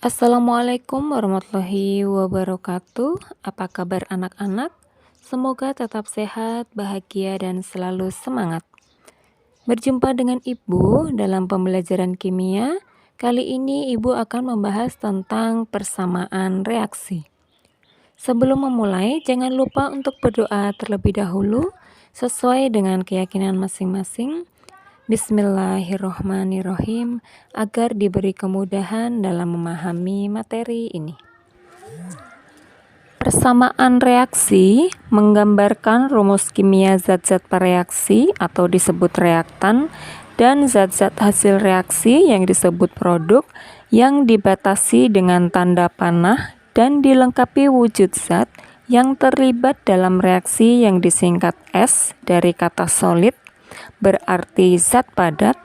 Assalamualaikum warahmatullahi wabarakatuh. Apa kabar anak-anak? Semoga tetap sehat, bahagia, dan selalu semangat. Berjumpa dengan Ibu dalam pembelajaran kimia. Kali ini Ibu akan membahas tentang persamaan reaksi. Sebelum memulai, jangan lupa untuk berdoa terlebih dahulu sesuai dengan keyakinan masing-masing. Bismillahirrohmanirrohim, agar diberi kemudahan dalam memahami materi ini. Persamaan reaksi menggambarkan rumus kimia zat-zat pereaksi atau disebut reaktan dan zat-zat hasil reaksi yang disebut produk yang dibatasi dengan tanda panah dan dilengkapi wujud zat yang terlibat dalam reaksi yang disingkat S dari kata solid, berarti zat padat,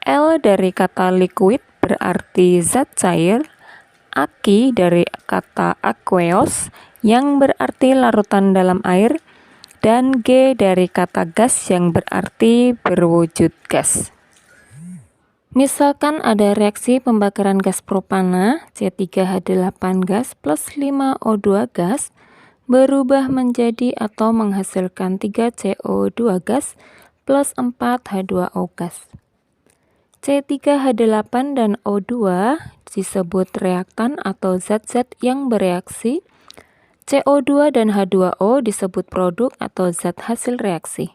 L dari kata liquid berarti zat cair, Aki dari kata aqueous yang berarti larutan dalam air, dan G dari kata gas yang berarti berwujud gas. Misalkan ada reaksi pembakaran gas propana C3H8 gas plus 5O2 gas berubah menjadi atau menghasilkan 3CO2 gas plus 4H2O gas. C3H8 dan O2 disebut reaktan atau zat-zat yang bereaksi. CO2 dan H2O disebut produk atau zat hasil reaksi.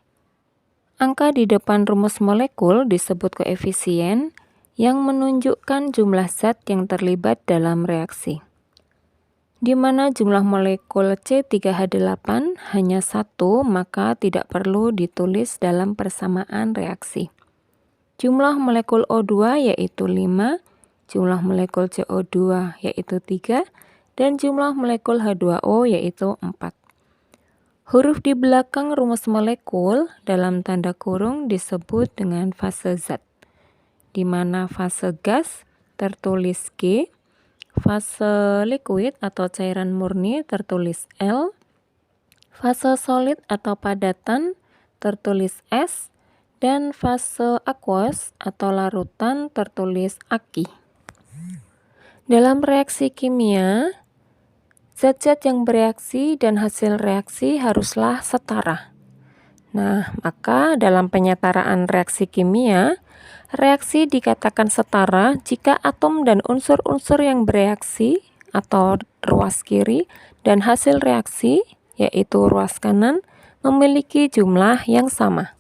Angka di depan rumus molekul disebut koefisien yang menunjukkan jumlah zat yang terlibat dalam reaksi. Di mana jumlah molekul C3H8 hanya 1, maka tidak perlu ditulis dalam persamaan reaksi. Jumlah molekul O2 yaitu 5, jumlah molekul CO2 yaitu 3, dan jumlah molekul H2O yaitu 4. Huruf di belakang rumus molekul dalam tanda kurung disebut dengan fase zat, di mana fase gas tertulis G, fase liquid atau cairan murni tertulis L, fase solid atau padatan tertulis S, dan fase aqueous atau larutan tertulis Aki. Dalam reaksi kimia, zat-zat yang bereaksi dan hasil reaksi haruslah setara. Nah, maka dalam penyetaraan reaksi kimia, reaksi dikatakan setara jika atom dan unsur-unsur yang bereaksi atau ruas kiri dan hasil reaksi, yaitu ruas kanan, memiliki jumlah yang sama.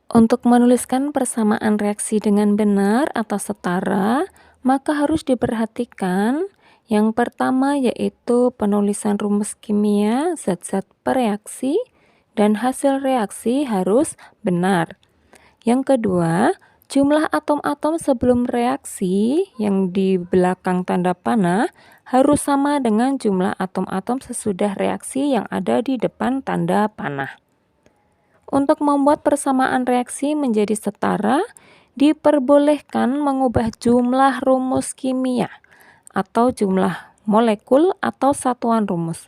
Untuk menuliskan persamaan reaksi dengan benar atau setara, maka harus diperhatikan yang pertama yaitu penulisan rumus kimia zat-zat pereaksi dan hasil reaksi harus benar. Yang kedua, jumlah atom-atom sebelum reaksi yang di belakang tanda panah harus sama dengan jumlah atom-atom sesudah reaksi yang ada di depan tanda panah. Untuk membuat persamaan reaksi menjadi setara, diperbolehkan mengubah jumlah rumus kimia atau jumlah molekul atau satuan rumus.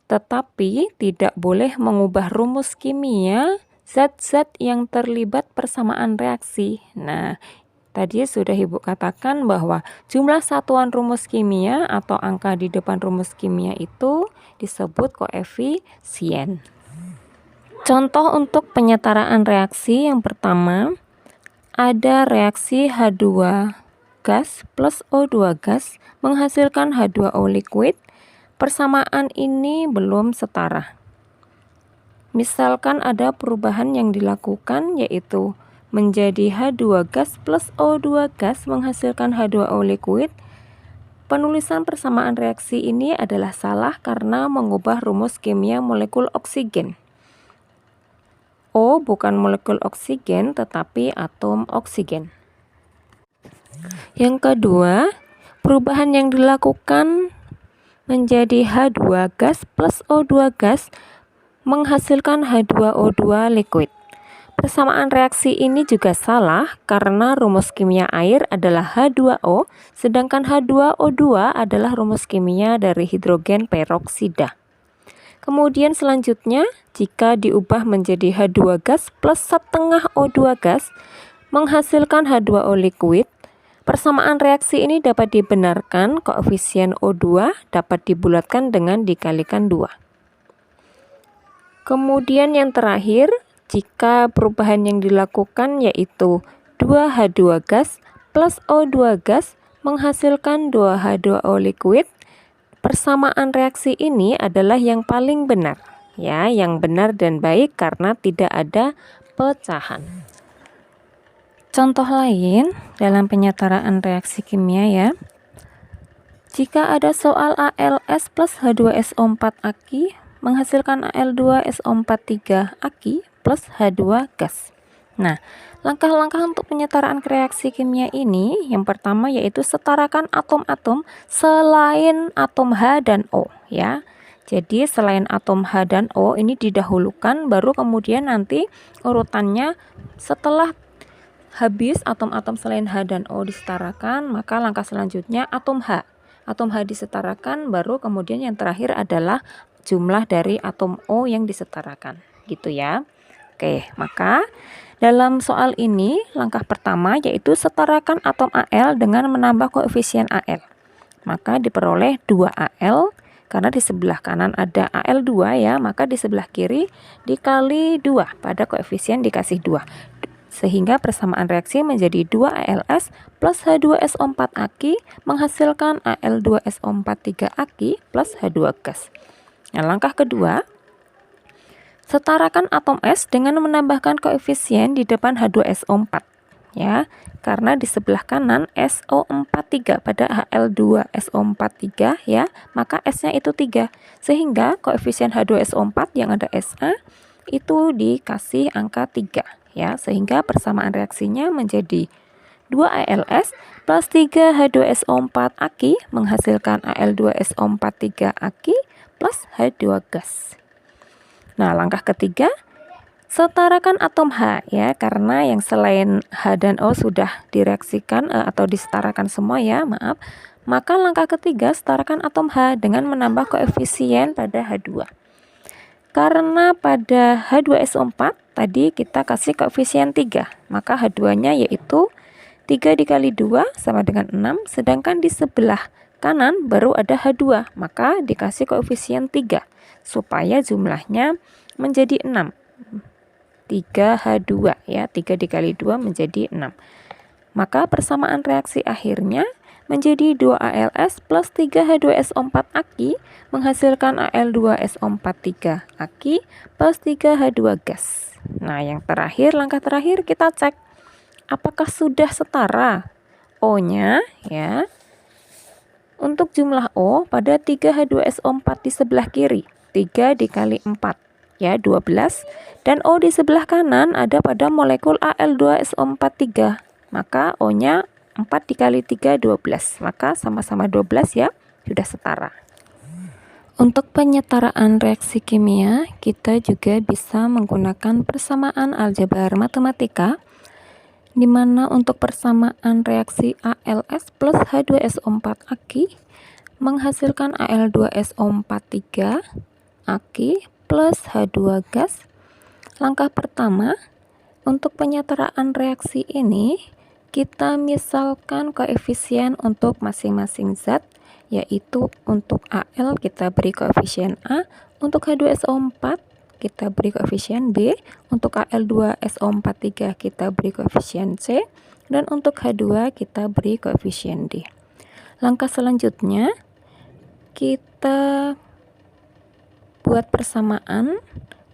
Tetapi tidak boleh mengubah rumus kimia zat-zat yang terlibat persamaan reaksi. Nah, tadi sudah Ibu katakan bahwa jumlah satuan rumus kimia atau angka di depan rumus kimia itu disebut koefisien. Contoh untuk penyetaraan reaksi yang pertama, ada reaksi H2 gas plus O2 gas menghasilkan H2O liquid. Persamaan ini belum setara. Misalkan ada perubahan yang dilakukan yaitu menjadi H2 gas plus O2 gas menghasilkan H2O liquid. Penulisan persamaan reaksi ini adalah salah karena mengubah rumus kimia molekul oksigen. O bukan molekul oksigen tetapi atom oksigen. Yang kedua, perubahan yang dilakukan menjadi H2 gas plus O2 gas menghasilkan H2O2 liquid. Persamaan reaksi ini juga salah karena rumus kimia air adalah H2O, sedangkan H2O2 adalah rumus kimia dari hidrogen peroksida. Kemudian selanjutnya, jika diubah menjadi H2 gas plus setengah O2 gas menghasilkan H2O liquid, Persamaan reaksi ini dapat dibenarkan, koefisien O2 dapat dibulatkan dengan dikalikan 2. Kemudian yang terakhir, jika perubahan yang dilakukan yaitu 2H2 gas plus O2 gas menghasilkan 2H2O liquid, persamaan reaksi ini adalah yang paling benar, ya, yang benar dan baik karena tidak ada pecahan. Contoh lain dalam penyetaraan reaksi kimia ya. Jika ada soal ALS plus H2SO4 Aqi menghasilkan Al2SO43 Aqi plus H2 gas. Nah, langkah-langkah untuk penyetaraan reaksi kimia ini yang pertama yaitu setarakan atom-atom selain atom H dan O ya. Jadi selain atom H dan O ini didahulukan, baru kemudian nanti urutannya setelah habis atom-atom selain H dan O disetarakan, maka langkah selanjutnya atom H. Atom H disetarakan, baru kemudian yang terakhir adalah jumlah dari atom O yang disetarakan. Gitu ya. Oke, maka dalam soal ini langkah pertama yaitu setarakan atom Al dengan menambah koefisien Al. Maka diperoleh 2Al, karena di sebelah kanan ada Al2 ya, maka di sebelah kiri dikali 2 pada koefisien dikasih 2. Sehingga persamaan reaksi menjadi 2ALS plus H2SO4 Aqi menghasilkan Al2SO43 Aqi plus H2 gas. Nah, langkah kedua, setarakan atom S dengan menambahkan koefisien di depan H2SO4 ya, karena di sebelah kanan SO43 pada Al2SO43 ya, maka S-nya itu 3, sehingga koefisien H2SO4 yang ada SA itu dikasih angka 3 ya, sehingga persamaan reaksinya menjadi 2ALS plus 3H2SO4 Aqi menghasilkan Al2SO43 Aqi plus H2 gas. Nah, langkah ketiga, setarakan atom H ya, karena yang selain H dan O sudah direaksikan atau disetarakan semua ya, maaf. Maka langkah ketiga, setarakan atom H dengan menambah koefisien pada H2. Karena pada H2SO4 tadi kita kasih koefisien 3, maka H2-nya yaitu 3 dikali 2 sama dengan 6, sedangkan di sebelah kanan baru ada H2, maka dikasih koefisien 3 supaya jumlahnya menjadi 6. 3H2 ya, 3 dikali 2 menjadi 6. Maka persamaan reaksi akhirnya menjadi 2ALS plus 3H2SO4 Aqi menghasilkan Al2SO43 Aqi plus 3H2 gas. Nah, yang terakhir, langkah terakhir kita cek apakah sudah setara O-nya ya. Untuk jumlah O pada 3H2SO4 di sebelah kiri, 3 dikali 4 ya, 12, dan O di sebelah kanan ada pada molekul Al2SO43, maka O-nya 4 dikali 3, 12. Maka sama-sama 12 ya, sudah setara. Untuk penyetaraan reaksi kimia, kita juga bisa menggunakan persamaan aljabar matematika, di mana untuk persamaan reaksi ALS plus H2SO4 Aqi menghasilkan Al2SO43 Aqi plus H2 gas. Langkah pertama, untuk penyetaraan reaksi ini, kita misalkan koefisien untuk masing-masing zat, yaitu untuk Al kita beri koefisien A, untuk H2SO4 kita beri koefisien B, untuk Al2SO43 kita beri koefisien C, dan untuk H2 kita beri koefisien D. Langkah selanjutnya, kita buat persamaan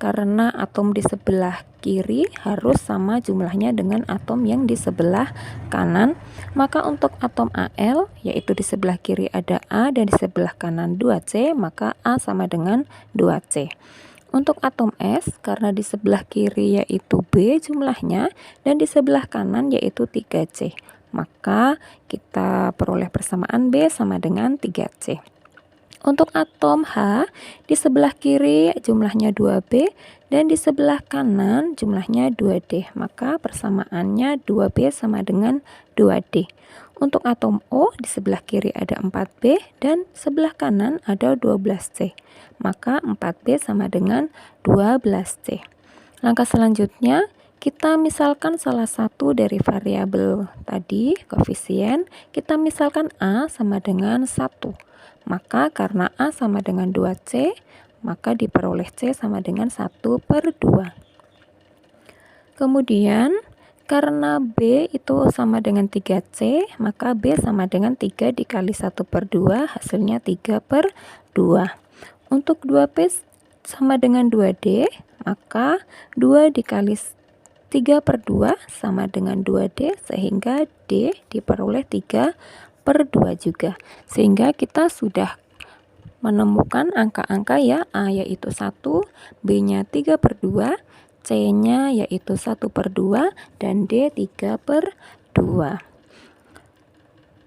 karena atom di sebelah kiri harus sama jumlahnya dengan atom yang di sebelah kanan. Maka untuk atom Al, yaitu di sebelah kiri ada A dan di sebelah kanan 2C, maka A sama dengan 2C. Untuk atom S, karena di sebelah kiri yaitu B jumlahnya dan di sebelah kanan yaitu 3C, maka kita peroleh persamaan B sama dengan 3C. Untuk atom H, di sebelah kiri jumlahnya 2B dan di sebelah kanan jumlahnya 2D, maka persamaannya 2B sama dengan 2D. Untuk atom O, di sebelah kiri ada 4B dan sebelah kanan ada 12C, maka 4B sama dengan 12C. Langkah selanjutnya, Kita misalkan salah satu dari variabel tadi, koefisien, kita misalkan A sama dengan 1. Maka karena A sama dengan 2C, maka diperoleh C sama dengan 1/2. Kemudian, karena B itu sama dengan 3C, maka B sama dengan 3 dikali 1/2, hasilnya 3/2. Untuk 2P sama dengan 2D, maka 2 dikali 3/2 sama dengan 2D, sehingga D diperoleh 3/2 juga. Sehingga kita sudah menemukan angka-angka ya, A yaitu 1, B-nya 3/2, C-nya yaitu 1/2, dan D 3/2.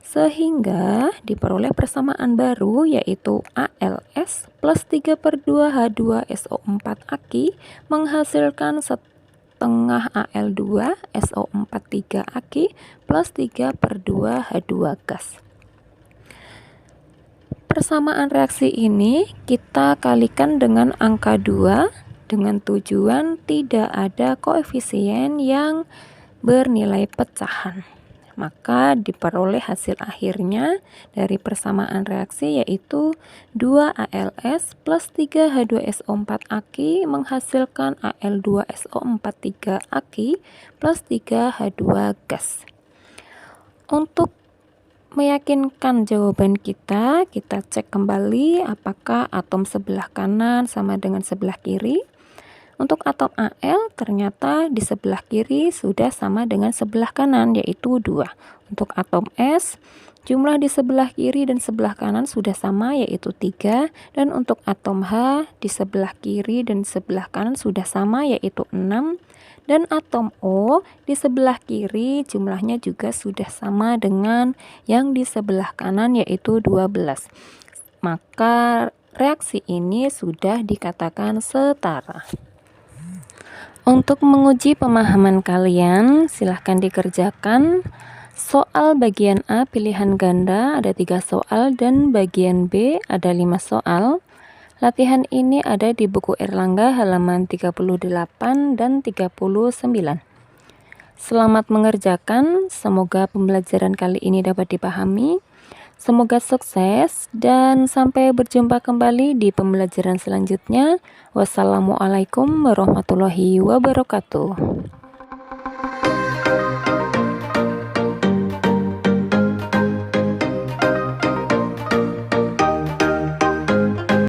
Sehingga diperoleh persamaan baru yaitu ALS plus 3/2 H2SO4 Aki menghasilkan setengah Al2 SO4 3 Aki plus 3/2 H2 gas. Persamaan reaksi ini kita kalikan dengan angka 2 dengan tujuan tidak ada koefisien yang bernilai pecahan. Maka diperoleh hasil akhirnya dari persamaan reaksi yaitu 2ALS plus 3H2SO4 Aki menghasilkan Al2SO4 3 Aki plus 3H2 gas. Untuk meyakinkan jawaban kita cek kembali apakah atom sebelah kanan sama dengan sebelah kiri. Untuk atom Al ternyata di sebelah kiri sudah sama dengan sebelah kanan yaitu 2. Untuk atom S, jumlah di sebelah kiri dan sebelah kanan sudah sama yaitu 3. Dan untuk atom H, di sebelah kiri dan sebelah kanan sudah sama yaitu 6. Dan atom O di sebelah kiri jumlahnya juga sudah sama dengan yang di sebelah kanan yaitu 12. Maka reaksi ini sudah dikatakan setara. Untuk menguji pemahaman kalian, silahkan dikerjakan. Soal bagian A pilihan ganda ada 3 soal dan bagian B ada 5 soal. Latihan ini ada di buku Erlangga halaman 38 dan 39. Selamat mengerjakan, semoga pembelajaran kali ini dapat dipahami. Semoga sukses dan sampai berjumpa kembali di pembelajaran selanjutnya. Wassalamualaikum warahmatullahi wabarakatuh.